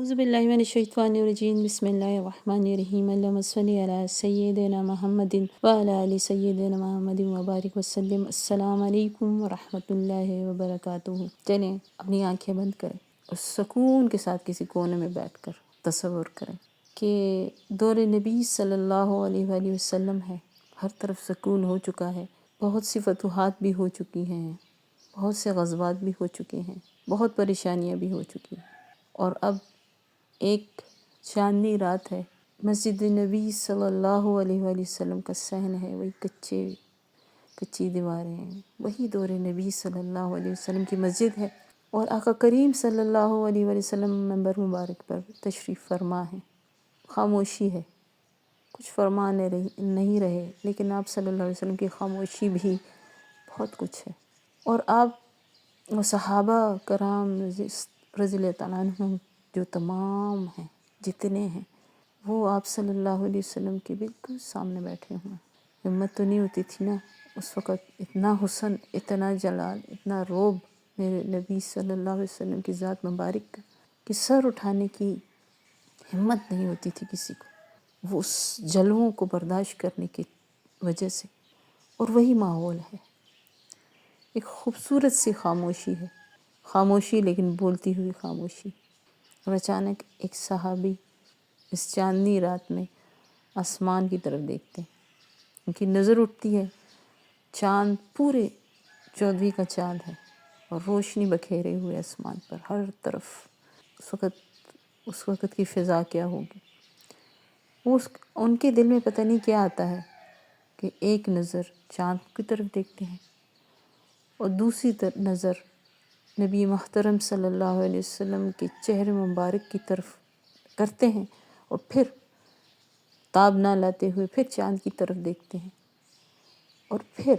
اعوذ باللہ من الشیطان الرجیم بسم اللہ الرحمن الرحیم اللہم صلی علی سیدنا محمد وعلی آل سیدنا محمد وبارک وسلم۔ السلام علیکم ورحمۃ اللہ وبرکاتہ۔ چلیں اپنی آنکھیں بند کریں اور سکون کے ساتھ کسی کونے میں بیٹھ کر تصور کریں کہ دور نبی صلی اللہ علیہ وآلہ وسلم ہے، ہر طرف سکون ہو چکا ہے، بہت سی فتوحات بھی ہو چکی ہیں، بہت سے غزوات بھی ہو چکے ہیں، بہت پریشانیاں بھی ہو چکی ہیں، اور اب ایک چاندنی رات ہے، مسجد نبی صلی اللہ علیہ وآلہ وسلم کا صحن ہے، وہی کچی دیواریں ہیں، وہی دور نبی صلی اللہ علیہ وسلم کی مسجد ہے، اور آقا کریم صلی اللہ علیہ وآلہ وسلم منبر مبارک پر تشریف فرما ہے۔ خاموشی ہے، کچھ فرما نہیں رہے، لیکن آپ صلی اللہ علیہ وسلم کی خاموشی بھی بہت کچھ ہے، اور آپ صحابہ کرام رضی اللہ تعالیٰ عنہم جو تمام ہیں، جتنے ہیں، وہ آپ صلی اللہ علیہ وسلم کے بالکل سامنے بیٹھے ہوئے ہیں۔ ہمت تو نہیں ہوتی تھی نا اس وقت، اتنا حسن، اتنا جلال، اتنا روب میرے نبی صلی اللہ علیہ وسلم کی ذات مبارک کا کہ سر اٹھانے کی ہمت نہیں ہوتی تھی کسی کو، وہ اس جلووں کو برداشت کرنے کی وجہ سے، اور وہی ماحول ہے، ایک خوبصورت سی خاموشی ہے، خاموشی لیکن بولتی ہوئی خاموشی۔ اور اچانک ایک صحابی اس چاندنی رات میں آسمان کی طرف دیکھتے ہیں، ان کی نظر اٹھتی ہے، چاند پورے 14ویں کا چاند ہے اور روشنی بکھیرے ہوئے آسمان پر ہر طرف۔ اس وقت کی فضا کیا ہوگی، ان کے دل میں پتہ نہیں کیا آتا ہے کہ ایک نظر چاند کی طرف دیکھتے ہیں اور دوسری نظر نبی محترم صلی اللہ علیہ وسلم کے چہرے مبارک کی طرف کرتے ہیں، اور پھر تاب نہ لاتے ہوئے پھر چاند کی طرف دیکھتے ہیں، اور پھر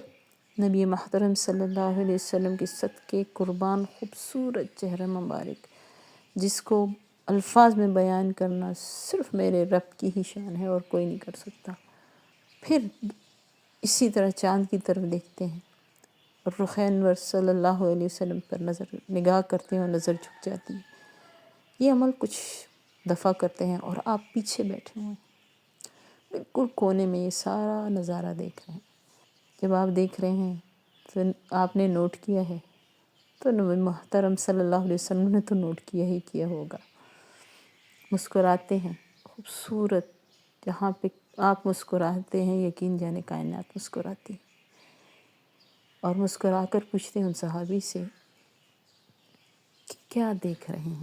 نبی محترم صلی اللہ علیہ وسلم کے صدقے قربان خوبصورت چہرہ مبارک، جس کو الفاظ میں بیان کرنا صرف میرے رب کی ہی شان ہے اور کوئی نہیں کر سکتا، پھر اسی طرح چاند کی طرف دیکھتے ہیں اور رخ انور صلی اللہ علیہ وسلم پر نگاہ کرتے ہیں اور نظر جھک جاتی ہے۔ یہ عمل کچھ دفعہ کرتے ہیں اور آپ پیچھے بیٹھے ہوئے ہیں، بالکل کونے میں یہ سارا نظارہ دیکھ رہے ہیں۔ جب آپ دیکھ رہے ہیں تو آپ نے نوٹ کیا ہے، تو نبی محترم صلی اللہ علیہ وسلم نے تو نوٹ کیا ہی کیا ہوگا۔ مسکراتے ہیں، خوبصورت، جہاں پہ آپ مسکراتے ہیں یقین جانے کائنات مسکراتی ہے، اور مسکرا کر پوچھتے ہیں ان صحابی سے کہ کیا دیکھ رہے ہیں،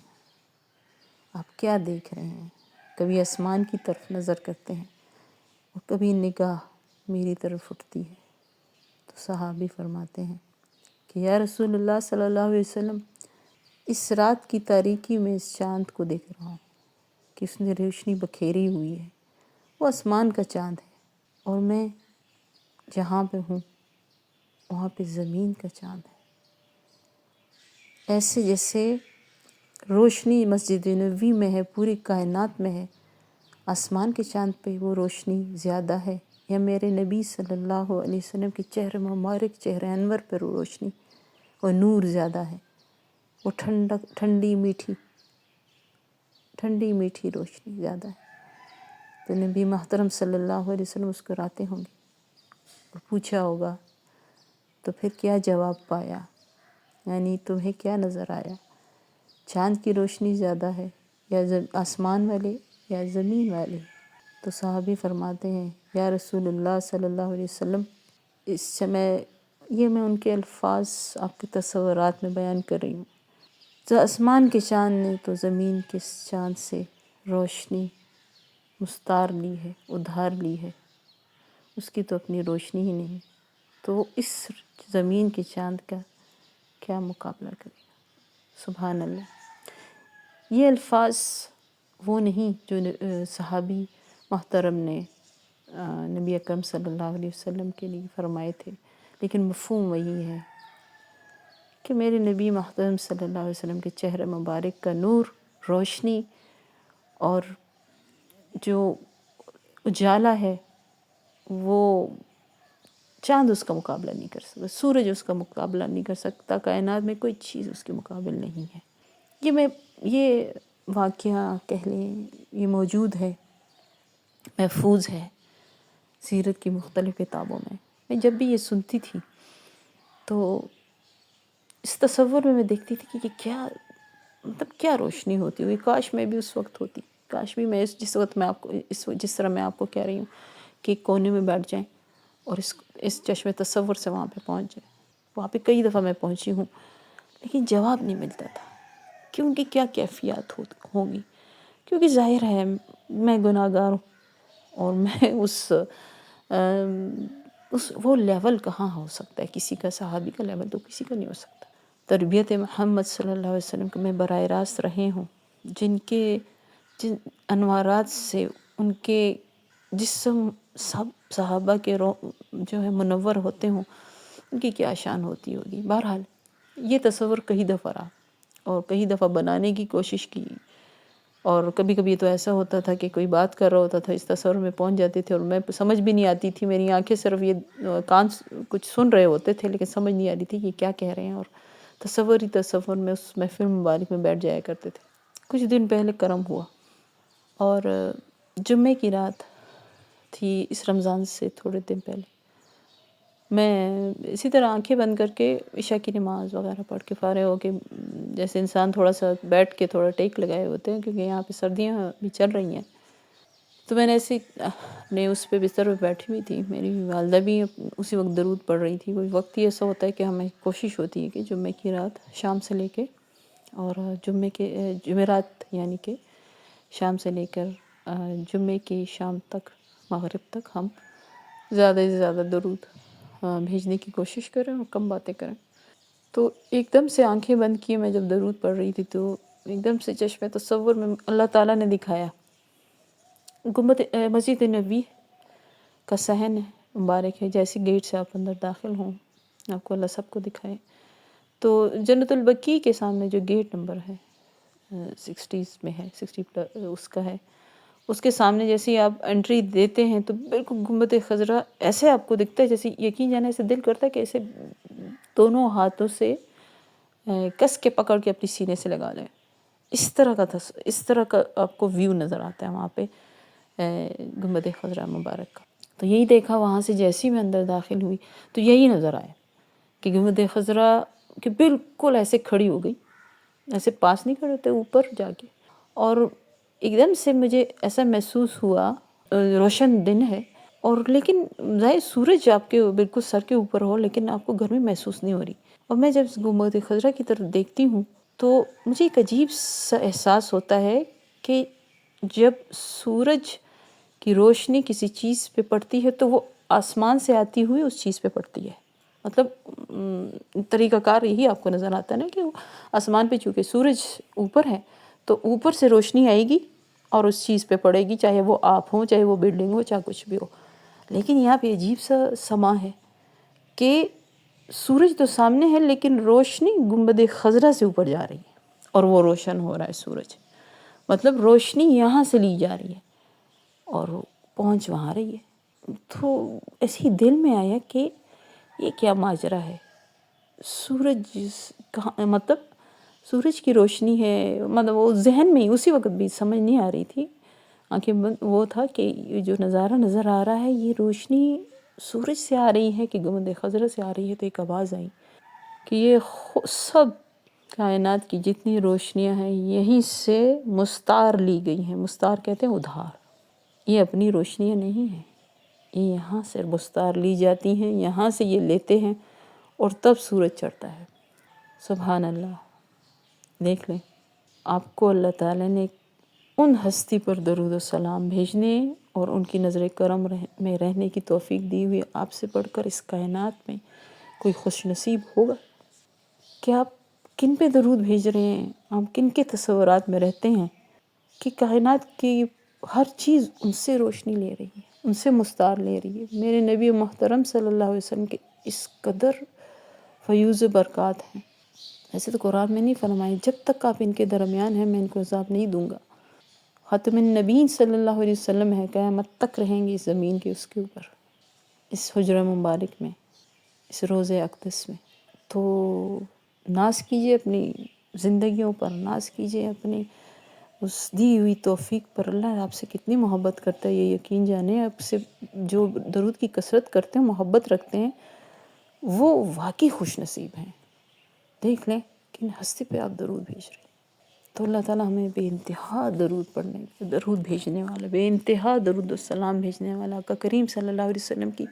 آپ کیا دیکھ رہے ہیں؟ کبھی آسمان کی طرف نظر کرتے ہیں اور کبھی نگاہ میری طرف اٹھتی ہے، تو صحابی فرماتے ہیں کہ یا رسول اللہ صلی اللہ علیہ وسلم، اس رات کی تاریکی میں اس چاند کو دیکھ رہا ہوں کہ اس نے روشنی بکھیری ہوئی ہے، وہ آسمان کا چاند ہے، اور میں جہاں پہ ہوں وہاں پہ زمین کا چاند ہے۔ ایسے جیسے روشنی مسجد نبوی میں ہے، پوری کائنات میں ہے، آسمان کے چاند پہ وہ روشنی زیادہ ہے، یا میرے نبی صلی اللہ علیہ وسلم کے چہرے مبارک، چہرے انور پہ روشنی اور نور زیادہ ہے، وہ ٹھنڈی میٹھی روشنی زیادہ ہے۔ تو نبی محترم صلی اللہ علیہ وسلم مسکراتے ہوں گے اور پوچھا ہوگا تو پھر کیا جواب پایا، یعنی تمہیں کیا نظر آیا، چاند کی روشنی زیادہ ہے یا آسمان والے یا زمین والے؟ تو صحابی فرماتے ہیں یا رسول اللہ صلی اللہ علیہ وسلم، اس سمے یہ میں ان کے الفاظ آپ کے تصورات میں بیان کر رہی ہوں، تو آسمان کے چاند نے تو زمین کے چاند سے روشنی مستار لی ہے، ادھار لی ہے، اس کی تو اپنی روشنی ہی نہیں، تو اس زمین کے چاند کا کیا مقابلہ کرے گا؟ سبحان اللہ۔ یہ الفاظ وہ نہیں جو صحابی محترم نے نبی اکرم صلی اللہ علیہ وسلم کے لیے فرمائے تھے، لیکن مفہوم وہی ہے کہ میرے نبی محترم صلی اللہ علیہ وسلم کے چہرے مبارک کا نور، روشنی، اور جو اجالا ہے، وہ چاند اس کا مقابلہ نہیں کر سکتا، سورج اس کا مقابلہ نہیں کر سکتا، کائنات میں کوئی چیز اس کے مقابل نہیں ہے۔ یہ واقعہ کہہ لیں یہ موجود ہے، محفوظ ہے سیرت کی مختلف کتابوں میں جب بھی یہ سنتی تھی تو اس تصور میں دیکھتی تھی کہ کیا مطلب کیا روشنی ہوتی ہوئی، کاش میں بھی اس وقت ہوتی، کاش بھی میں جس وقت میں آپ کو جس طرح میں آپ کو کہہ رہی ہوں کہ ایک کونے میں بیٹھ جائیں اور اس چشم تصور سے وہاں پہ پہنچ جائیں۔ وہاں پہ کئی دفعہ میں پہنچی ہوں لیکن جواب نہیں ملتا تھا، کیونکہ کیا کیفیات ہوں گی، کیونکہ ظاہر ہے میں گناہ گار ہوں اور میں وہ لیول کہاں ہو سکتا ہے کسی کا، صحابی کا لیول تو کسی کا نہیں ہو سکتا۔ تربیت محمد صلی اللہ علیہ وسلم کے میں براہ راست رہے ہوں، جن انوارات سے ان کے جسم سب صحابہ کے جو ہے منور ہوتے ہوں، ان کی کیا شان ہوتی ہوگی۔ بہرحال یہ تصور کئی دفعہ رہا اور کئی دفعہ بنانے کی کوشش کی، اور کبھی کبھی تو ایسا ہوتا تھا کہ کوئی بات کر رہا ہوتا تھا، اس تصور میں پہنچ جاتے تھے اور میں سمجھ بھی نہیں آتی تھی، میری آنکھیں صرف یہ کان کچھ سن رہے ہوتے تھے لیکن سمجھ نہیں آ رہی تھی کہ کیا کہہ رہے ہیں، اور تصور میں اس محفل مبارک میں بیٹھ جایا کرتے تھے۔ کچھ دن پہلے کرم ہوا اور جمعے کی رات تھی، اس رمضان سے تھوڑے دن پہلے میں اسی طرح آنکھیں بند کر کے عشاء کی نماز وغیرہ پڑھ کے فارغ ہو کے، جیسے انسان تھوڑا سا بیٹھ کے تھوڑا ٹیک لگائے ہوتے ہیں کیونکہ یہاں پہ سردیاں بھی چل رہی ہیں، تو میں نے ایسے اپنے اس پہ بستر پہ بیٹھی ہوئی تھی، میری والدہ بھی اسی وقت درود پڑھ رہی تھی۔ کوئی وقت ہی ایسا ہوتا ہے کہ ہمیں کوشش ہوتی ہے کہ جمعے کی رات شام سے لے کے اور جمعرات یعنی کہ شام سے لے کر جمعے کی شام تک، مغرب تک ہم زیادہ سے زیادہ درود بھیجنے کی کوشش کریں اور کم باتیں کریں۔ تو ایک دم سے آنکھیں بند کی میں جب درود پڑھ رہی تھی تو ایک دم سے چشم تصور میں اللہ تعالیٰ نے دکھایا گنبد مسجد نبوی کا صحن مبارک ہے، جیسے گیٹ سے آپ اندر داخل ہوں آپ کو اللہ سب کو دکھائے، تو جنت البقیع کے سامنے جو گیٹ نمبر ہے 60 میں ہے، 60 اس کا ہے، اس کے سامنے جیسے آپ انٹری دیتے ہیں تو بالکل گنبد خضرا ایسے آپ کو دکھتا ہے جیسے یقین جانے ایسے دل کرتا ہے کہ ایسے دونوں ہاتھوں سے کس کے پکڑ کے اپنی سینے سے لگا لیں، اس طرح کا آپ کو ویو نظر آتا ہے وہاں پہ گنبد خضرا مبارک کا۔ تو یہی دیکھا وہاں سے جیسی میں اندر داخل ہوئی تو یہی نظر آیا کہ گنبد خضرا کہ بالکل ایسے کھڑی ہو گئی، ایسے پاس نہیں کھڑے ہوتے، اوپر جا کے، اور ایک دم سے مجھے ایسا محسوس ہوا روشن دن ہے اور لیکن ظاہر سورج آپ کے بالکل سر کے اوپر ہو لیکن آپ کو گرمی محسوس نہیں ہو رہی، اور میں جب گنبد خضرا کی طرف دیکھتی ہوں تو مجھے ایک عجیب سا احساس ہوتا ہے کہ جب سورج کی روشنی کسی چیز پہ پڑتی ہے تو وہ آسمان سے آتی ہوئی اس چیز پہ پڑتی ہے، مطلب طریقہ کار یہی آپ کو نظر آتا ہے نا کہ آسمان پہ چونکہ سورج اوپر ہے تو اوپر سے روشنی آئے گی اور اس چیز پہ پڑے گی، چاہے وہ آپ ہوں، چاہے وہ بلڈنگ ہو، چاہے کچھ بھی ہو۔ لیکن یہاں پہ عجیب سا سما ہے کہ سورج تو سامنے ہے لیکن روشنی گنبد خضرا سے اوپر جا رہی ہے اور وہ روشن ہو رہا ہے سورج، مطلب روشنی یہاں سے لی جا رہی ہے اور پہنچ وہاں رہی ہے۔ تو ایسے ہی دل میں آیا کہ یہ کیا ماجرا ہے، سورج کہاں، مطلب سورج کی روشنی ہے، مطلب وہ ذہن میں ہی اسی وقت بھی سمجھ نہیں آ رہی تھی، آنکھیں بند، وہ تھا کہ یہ جو نظارہ نظر آ رہا ہے یہ روشنی سورج سے آ رہی ہے کہ گنبد خضرا سے آ رہی ہے۔ تو ایک آواز آئی کہ یہ سب کائنات کی جتنی روشنیاں ہیں یہیں سے مستعار لی گئی ہیں، مستعار کہتے ہیں ادھار، یہ اپنی روشنیاں نہیں ہیں، یہ یہاں سے مستعار لی جاتی ہیں، یہاں سے یہ لیتے ہیں اور تب سورج چڑھتا ہے۔ سبحان اللہ، دیکھ لیں آپ کو اللہ تعالیٰ نے ان ہستی پر درود و سلام بھیجنے اور ان کی نظر کرم میں رہنے کی توفیق دی ہوئی آپ سے بڑھ کر اس کائنات میں کوئی خوش نصیب ہوگا کہ آپ کن پہ درود بھیج رہے ہیں، آپ کن کے تصورات میں رہتے ہیں کہ کائنات کی ہر چیز ان سے روشنی لے رہی ہے، ان سے مستعار لے رہی ہے۔ میرے نبی محترم صلی اللہ علیہ وسلم کے اس قدر فیوز برکات ہیں، ایسے تو قرآن میں نہیں فرمائی جب تک آپ ان کے درمیان ہیں میں ان کو عذاب نہیں دوں گا۔ خاتم النبیین صلی اللہ علیہ وسلم ہے، قیامت تک رہیں گے اس زمین کے، اس کے اوپر، اس حجرہ مبارک میں، اس روضہ اقدس میں۔ تو ناز کیجئے اپنی زندگیوں پر، ناز کیجئے اپنی اس دی ہوئی توفیق پر اللہ آپ سے کتنی محبت کرتا ہے، یہ یقین جانیں۔ آپ سے جو درود کی کثرت کرتے ہیں، محبت رکھتے ہیں، وہ واقعی خوش نصیب ہیں۔ دیکھ لیں کن ہستی پہ آپ درود بھیج رہے ہیں۔ تو اللہ تعالیٰ ہمیں بے انتہا درود پڑھنے، درود بھیجنے والا، بے انتہا درود و سلام بھیجنے والا، آقا کریم صلی اللہ علیہ وسلم کی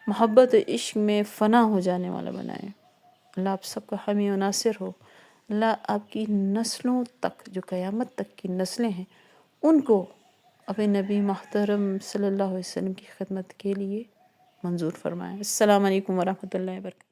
محبت و عشق میں فنا ہو جانے والا بنائے۔ اللہ آپ سب کا حامی و ناصر ہو۔ اللہ آپ کی نسلوں تک، جو قیامت تک کی نسلیں ہیں، ان کو اپنے نبی محترم صلی اللہ علیہ وسلم کی خدمت کے لیے منظور فرمائے۔ السلام علیکم ورحمۃ اللہ وبرکاتہ۔